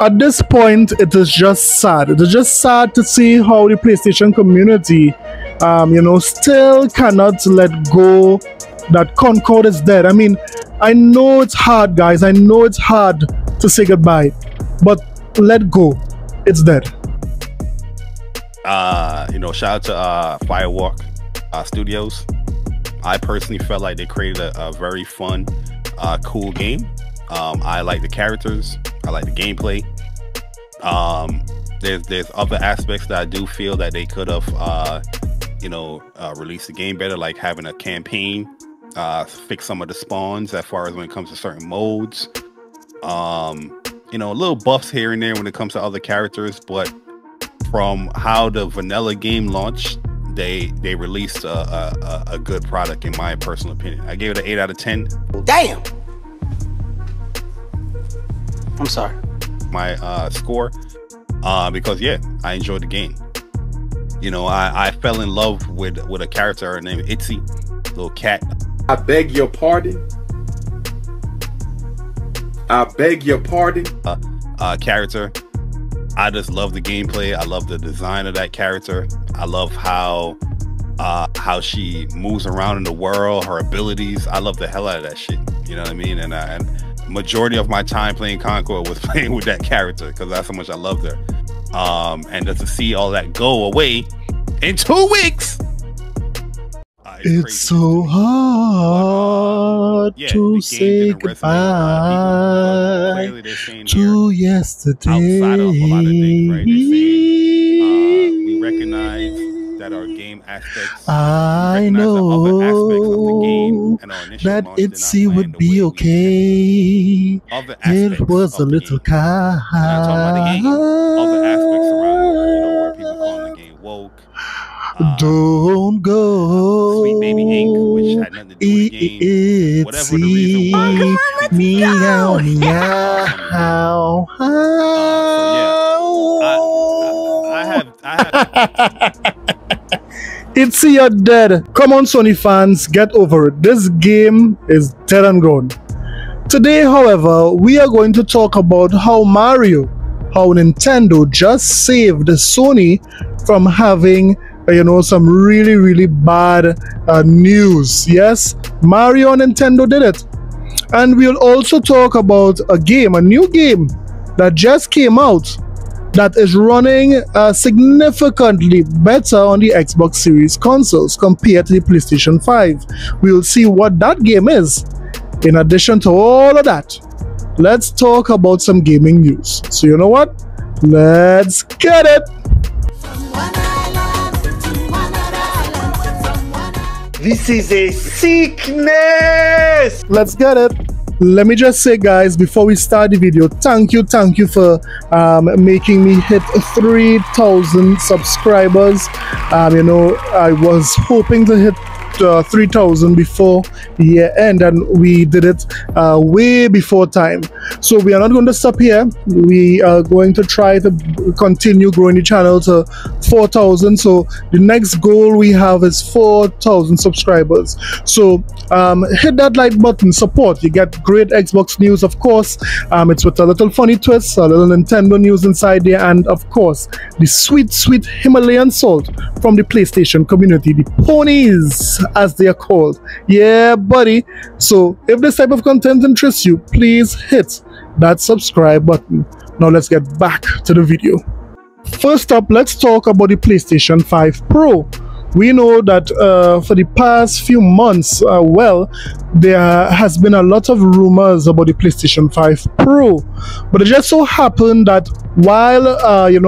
at this point, it is just sad. It is just sad to see how the PlayStation community, still cannot let go that Concord is dead. I mean, I know it's hard, guys. I know it's hard to say goodbye, but let go. It's dead. Shout out to Firewalk Studios. I personally felt like they created a very fun, cool game. I like the characters. I like the gameplay. There's other aspects that I do feel that they could have, released the game better, like having a campaign, fix some of the spawns as far as when it comes to certain modes. Little buffs here and there when it comes to other characters, but from how the vanilla game launched, they released a good product in my personal opinion. I gave it an 8 out of 10. Damn. I'm sorry. My score, because I enjoyed the game. I fell in love with a character named Itzy, little cat. I beg your pardon. I beg your pardon. Character. I just love the gameplay. I love the design of that character. I love how she moves around in the world, her abilities. I love the hell out of that shit. You know what I mean? And majority of my time playing Concord was playing with that character because that's how much I loved her. And just to see all that go away in 2 weeks. It's so hard to say goodbye to yesterday. Outside of a lot of things, right? They're saying we recognize that our game aspects. I know that Itzy would be okay. It was a little kind. Other aspects around, where people calling the game woke. Don't go. Sweet Baby Ink, which had nothing to do with the game. Whatever the reason. Meow, meow. I have. Itzy, you're dead. Come on, Sony fans, get over it. This game is dead and gone. Today, however, we are going to talk about how Nintendo just saved Sony from having some really, really bad news. Yes, Mario and Nintendo did it. And we'll also talk about a new game that just came out that is running significantly better on the Xbox Series consoles compared to the PlayStation 5. We'll see what that game is. In addition to all of that, let's talk about some gaming news. So you know what? Let's get it! This is a sickness! Let's get it! Let me just say, guys, before we start the video, thank you for making me hit 3,000 subscribers. I was hoping to hit 3,000 before year end, and we did it way before time. So we are not going to stop here. We are going to try to continue growing the channel to 4,000. So the next goal we have is 4,000 subscribers. So hit that like button, support. You get great Xbox news, of course. It's with a little funny twist, a little Nintendo news inside there, and of course the sweet Himalayan salt from the PlayStation community, the ponies as they are called. Yeah, buddy. So if this type of content interests you, please hit that subscribe button. Now let's get back to the video. First up, let's talk about the PlayStation 5 Pro. We know that for the past few months, there has been a lot of rumors about the PlayStation 5 Pro, but it just so happened that while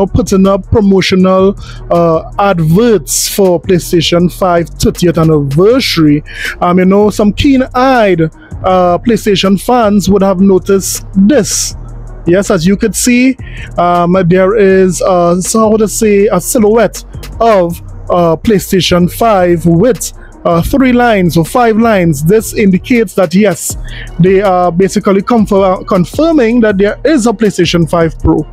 putting up promotional adverts for PlayStation 5 30th anniversary, some keen-eyed PlayStation fans would have noticed this. Yes, as you could see, there is a silhouette of PlayStation 5 with 3 lines or 5 lines. This indicates that yes, they are basically confirming that there is a PlayStation 5 Pro.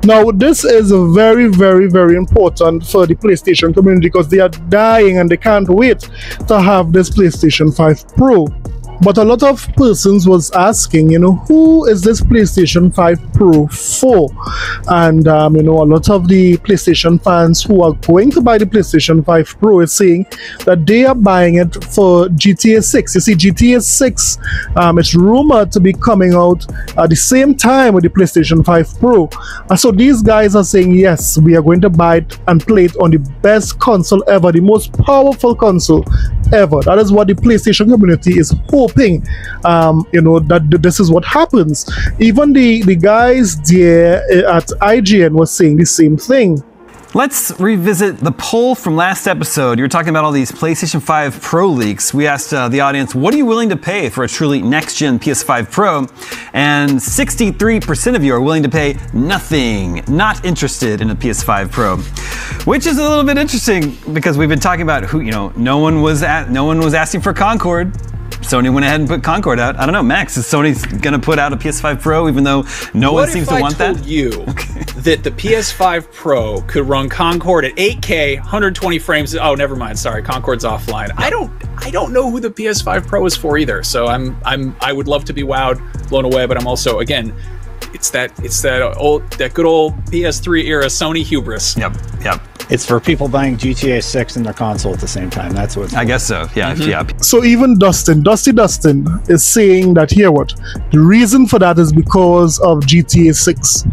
Now this is very important for the PlayStation community because they are dying and they can't wait to have this PlayStation 5 Pro. But a lot of persons was asking, you know, who is this PlayStation 5 Pro for? And you know, a lot of the PlayStation fans who are going to buy the PlayStation 5 Pro is saying that they are buying it for GTA 6. You see, GTA 6 it's rumored to be coming out at the same time with the PlayStation 5 Pro. And so these guys are saying, yes, we are going to buy it and play it on the best console ever, the most powerful console ever. That is what the PlayStation community is hoping, you know, that this is what happens. Even the guys there at IGN was saying the same thing. Let's revisit the poll from last episode. You were talking about all these PlayStation 5 Pro leaks. We asked the audience, what are you willing to pay for a truly next-gen PS5 Pro? And 63% of you are willing to pay nothing, not interested in a PS5 Pro. Which is a little bit interesting because we've been talking about who, you know, no one was asking for Concord. Sony went ahead and put Concord out. I don't know, Max, is Sony gonna put out a PS5 Pro even though no one seems to want that? What if I told you that the PS5 Pro could run Concord at 8K, 120 frames? Oh, never mind. Sorry, Concord's offline. I don't know who the PS5 Pro is for either. So I would love to be wowed, blown away, but I'm also, again, it's that good old PS3 era Sony hubris. Yep. It's for people buying GTA 6 in their console at the same time. That's what. I guess so. Yeah. Yeah. So even Dustin is saying that here what the reason for that is because of GTA 6.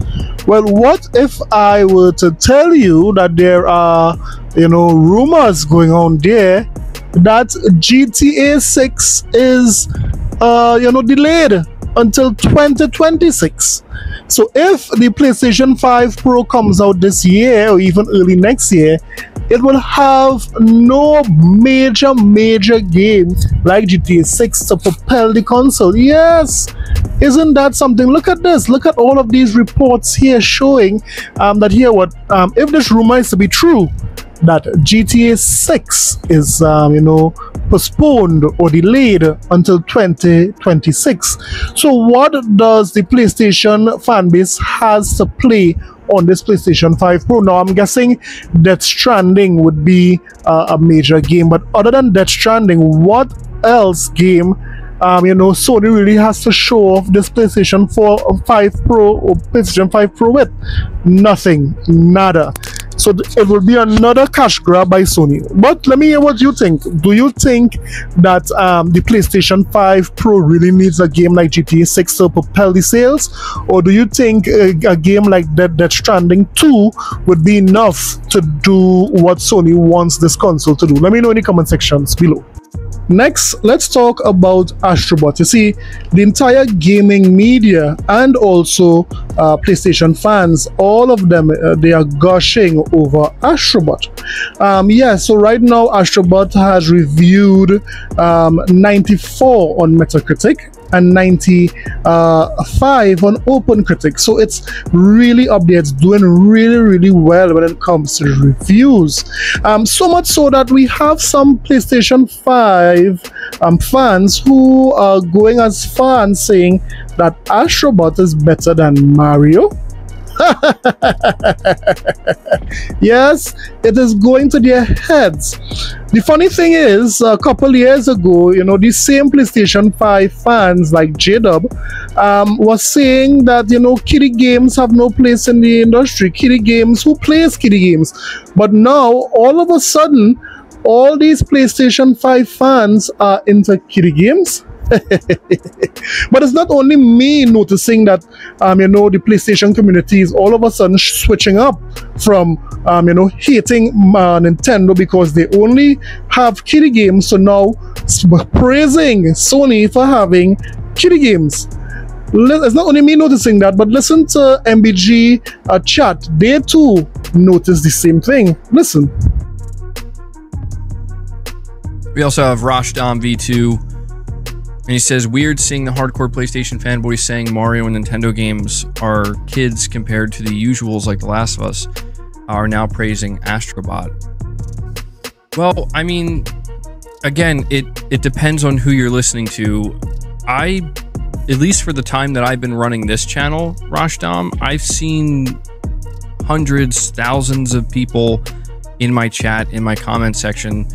Well, what if I were to tell you that there are, you know, rumors going on there that GTA 6 is you know, delayed until 2026. So if the PlayStation 5 Pro comes out this year or even early next year, it will have no major game like GTA 6 to propel the console. Yes, isn't that something? Look at this. Look at all of these reports here showing that here what if this rumor is to be true, that GTA 6 is you know, postponed or delayed until 2026. So what does the PlayStation fan base has to play on this PlayStation 5 Pro? Now I'm guessing Death Stranding would be a major game, but other than Death Stranding, what else game you know, Sony really has to show off this PlayStation 5 Pro or PlayStation 5 Pro with? Nothing, nada. So it will be another cash grab by Sony. But let me hear what you think. Do you think that the PlayStation 5 Pro really needs a game like GTA 6 to propel the sales? Or do you think a game like Death Stranding 2 would be enough to do what Sony wants this console to do? Let me know in the comment sections below. Next, let's talk about Astrobot. You see, the entire gaming media and also PlayStation fans, all of them, they are gushing over Astrobot. Yeah, so right now Astrobot has reviewed 94 on Metacritic and 95 on OpenCritic. So it's really up there. It's doing really well when it comes to reviews. So much so that we have some PlayStation 5 fans who are going as far and saying that Astrobot is better than Mario. Yes, it is going to their heads. The funny thing is, a couple years ago, you know, these same PlayStation 5 fans like J-Dub was saying that, you know, kiddie games have no place in the industry. Kiddie games, who plays kiddie games? But now, all of a sudden, all these PlayStation 5 fans are into kiddie games. But it's not only me noticing that you know, the PlayStation community is all of a sudden switching up from you know, hating Nintendo because they only have kiddie games, to now praising Sony for having kiddie games. It's not only me noticing that, but listen to MBG chat. They too notice the same thing. Listen. We also have Rashdom V2. And he says, weird seeing the hardcore PlayStation fanboys saying Mario and Nintendo games are kids compared to the usuals like The Last of Us, are now praising Astrobot. Well, I mean, again, it depends on who you're listening to. At least for the time that I've been running this channel, Rashdom, I've seen hundreds, thousands of people in my chat, in my comment section,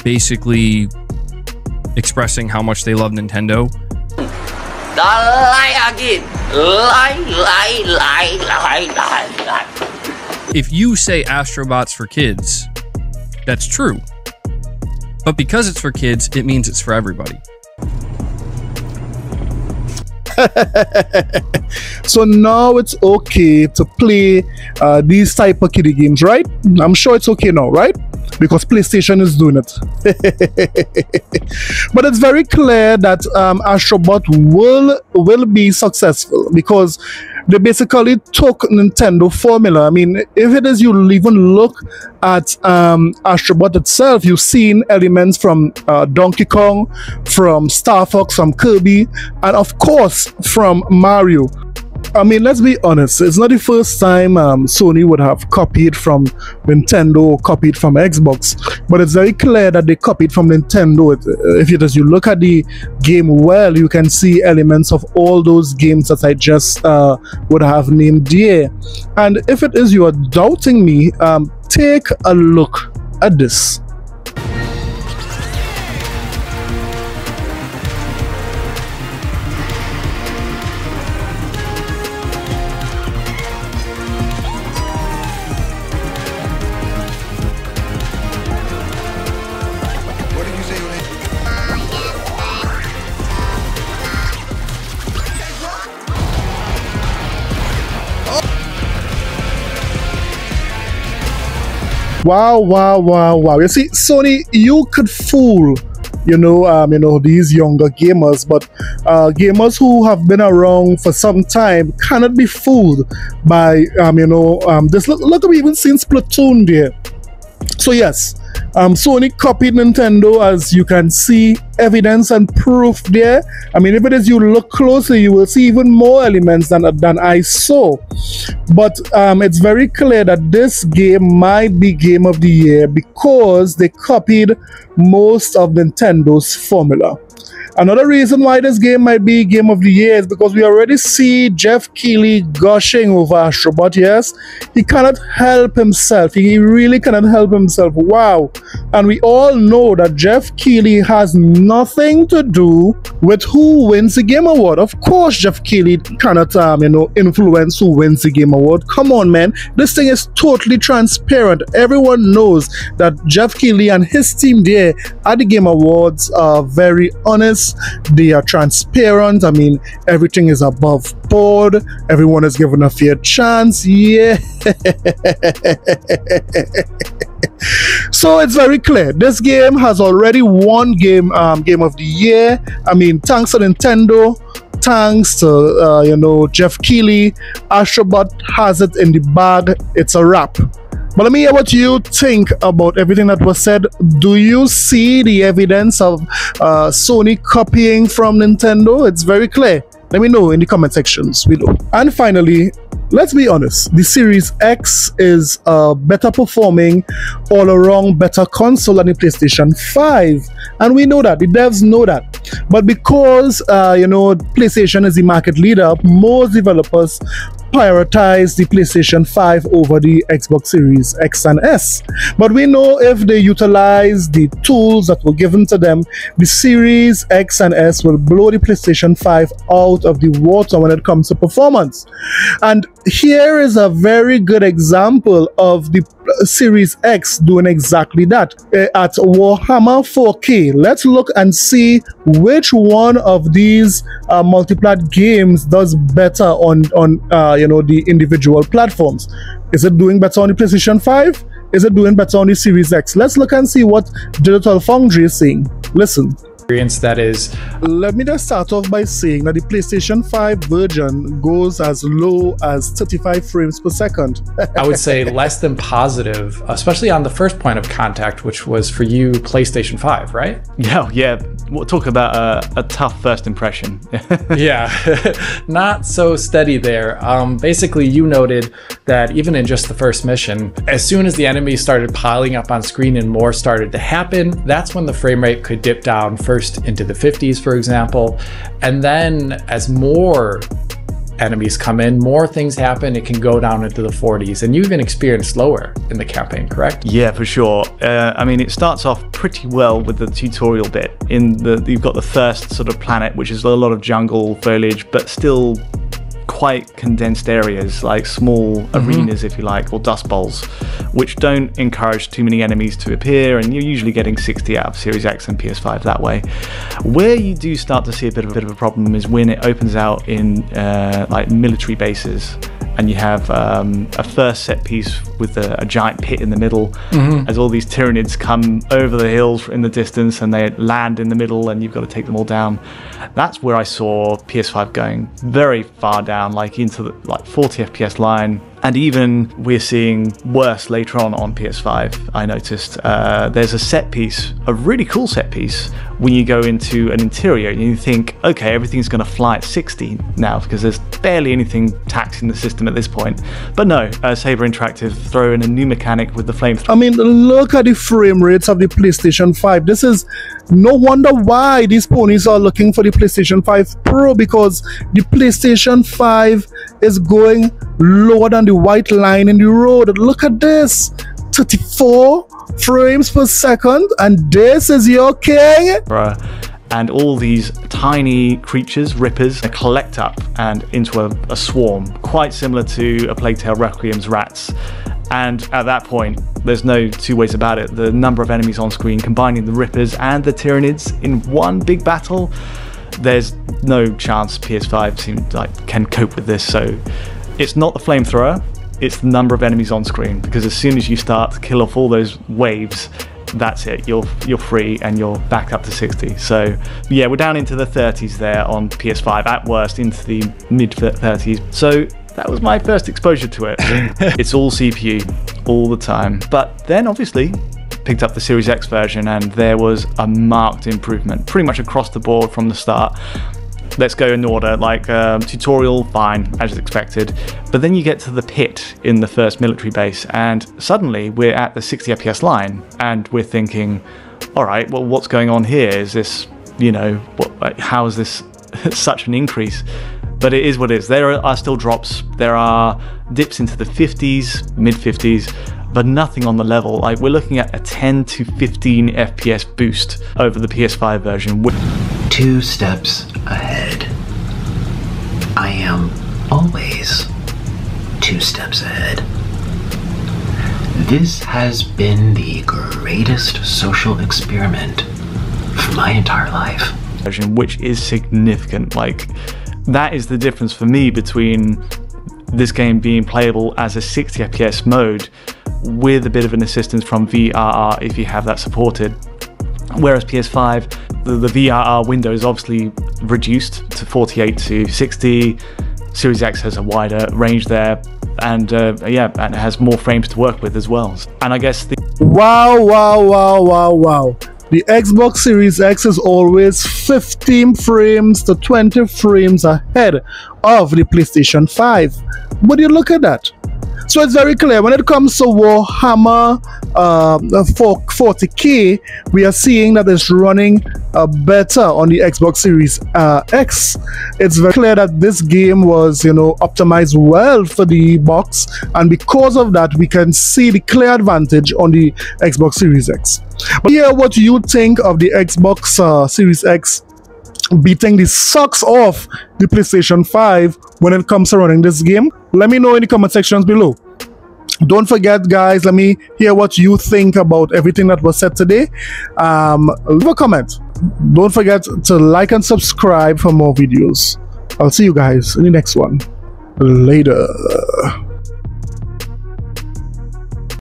basically expressing how much they love Nintendo. Lie again. Lie. If you say Astrobot's for kids, that's true. But because it's for kids, it means it's for everybody. So now it's okay to play these type of kiddie games, right? I'm sure it's okay now, right? Because PlayStation is doing it. But it's very clear that Astrobot will be successful because they basically took Nintendo formula. I mean, if it is you even look at Astrobot itself, you've seen elements from Donkey Kong, from Star Fox, from Kirby, and of course from Mario. I mean, let's be honest, it's not the first time Sony would have copied from Nintendo or copied from Xbox, but it's very clear that they copied from Nintendo. If you look at the game well, you can see elements of all those games that I just would have named here. And if it is you are doubting me, take a look at this. Wow. You see, Sony, you could fool, these younger gamers, but gamers who have been around for some time cannot be fooled by, this. Look, we even seen Splatoon there. So yes, Sony copied Nintendo, as you can see, evidence and proof there. I mean, if it is you look closely, you will see even more elements than I saw. But it's very clear that this game might be Game of the Year because they copied most of Nintendo's formula. Another reason why this game might be Game of the Year is because we already see Jeff Keighley gushing over Astrobot. Yes, he cannot help himself. He really cannot help himself. Wow. And we all know that Jeff Keighley has nothing to do with who wins the Game Award. Of course, Jeff Keighley cannot, influence who wins the Game Award. Come on, man. This thing is totally transparent. Everyone knows that Jeff Keighley and his team there at the Game Awards are very honest. They are transparent. I mean, everything is above board. Everyone is given a fair chance. Yeah. So it's very clear. This game has already won Game of the Year. I mean, thanks to Nintendo, thanks to Jeff Keighley, Astrobot has it in the bag. It's a wrap. But let me hear what you think about everything that was said. Do you see the evidence of Sony copying from Nintendo? It's very clear. Let me know in the comment sections below. And finally, let's be honest, the Series X is a better performing, all-around better console than the PlayStation 5. And we know that, the devs know that. But because, PlayStation is the market leader, most developers prioritize the PlayStation 5 over the Xbox Series X and S. But we know if they utilize the tools that were given to them, the Series X and S will blow the PlayStation 5 out of the water when it comes to performance. And here is a very good example of the Series X doing exactly that. At Warhammer 4K, let's look and see which one of these multiplayer games does better on the individual platforms. Is it doing better on the PlayStation 5? Is it doing better on the Series X? Let's look and see what Digital Foundry is saying. Listen. That is, let me just start off by saying that the PlayStation 5 version goes as low as 35 frames per second. I would say less than positive, especially on the first point of contact, which was for you PlayStation 5, right? Yeah. We'll talk about a tough first impression. Yeah, not so steady there. Basically, you noted that even in just the first mission, as soon as the enemies started piling up on screen and more started to happen, that's when the frame rate could dip down first into the 50s, for example. And then as more enemies come in, more things happen. It can go down into the 40s, and you even experience slower in the campaign, correct? Yeah, for sure. I mean, it starts off pretty well with the tutorial bit. You've got the first sort of planet, which is a lot of jungle foliage, but still quite condensed areas, like small arenas, if you like, or dust bowls, which don't encourage too many enemies to appear, and you're usually getting 60 out of Series X and PS5 that way. Where you do start to see a bit of a problem is when it opens out in like military bases, and you have a first set piece with a giant pit in the middle, as all these Tyranids come over the hills in the distance, and they land in the middle, and you've got to take them all down. That's where I saw PS5 going very far down, like into the 40 FPS line. And even we're seeing worse later on PS5, I noticed. There's a set piece, a really cool set piece, when you go into an interior and you think, okay, everything's going to fly at 60 now because there's barely anything taxing the system at this point. But no, Saber Interactive throw in a new mechanic with the flamethrower. I mean, look at the frame rates of the PlayStation 5. This is no wonder why these ponies are looking for the PlayStation 5 Pro, because the PlayStation 5 is going lower than the white line in the road. Look at this, 34 frames per second, and this is your king. And all these tiny creatures, rippers, collect up and into a swarm, quite similar to A Plague Tale Requiem's rats. And at that point, there's no two ways about it. The number of enemies on screen, combining the rippers and the Tyranids in one big battle, there's no chance PS5 seems like can cope with this. So it's not the flamethrower, it's the number of enemies on screen, because as soon as you start to kill off all those waves, that's it, you're free and you're back up to 60. So yeah, we're down into the 30s there on PS5, at worst into the mid 30s. So that was my first exposure to it. It's all CPU all the time. But then obviously picked up the Series X version, and there was a marked improvement pretty much across the board from the start. Let's go in order, like tutorial, fine, as expected. But then you get to the pit in the first military base, and suddenly we're at the 60 FPS line, and we're thinking, all right, well, what's going on here? Is this, you know, how is this such an increase? But it is what it is. There are still drops. There are dips into the 50s, mid 50s, but nothing on the level. Like, we're looking at a 10 to 15 FPS boost over the PS5 version. 2 steps ahead. I am always 2 steps ahead. This has been the greatest social experiment for my entire life. Which is significant. Like, that is the difference for me between this game being playable as a 60 FPS mode with a bit of an assistance from VRR if you have that supported. Whereas PS5, the VRR window is obviously reduced to 48 to 60. Series X has a wider range there, and yeah, and it has more frames to work with as well. And I guess the wow. The Xbox Series X is always 15 frames to 20 frames ahead of the PlayStation 5. But you look at that. So it's very clear when it comes to Warhammer 40K, we are seeing that it's running better on the Xbox Series X. It's very clear that this game was, you know, optimized well for the box, and because of that, we can see the clear advantage on the Xbox Series X. But hear what you think of the Xbox Series X beating the socks off the PlayStation 5 when it comes to running this game. Let me know in the comment sections below. Don't forget, guys, let me hear what you think about everything that was said today. Leave a comment. Don't forget to like and subscribe for more videos. I'll see you guys in the next one. Later.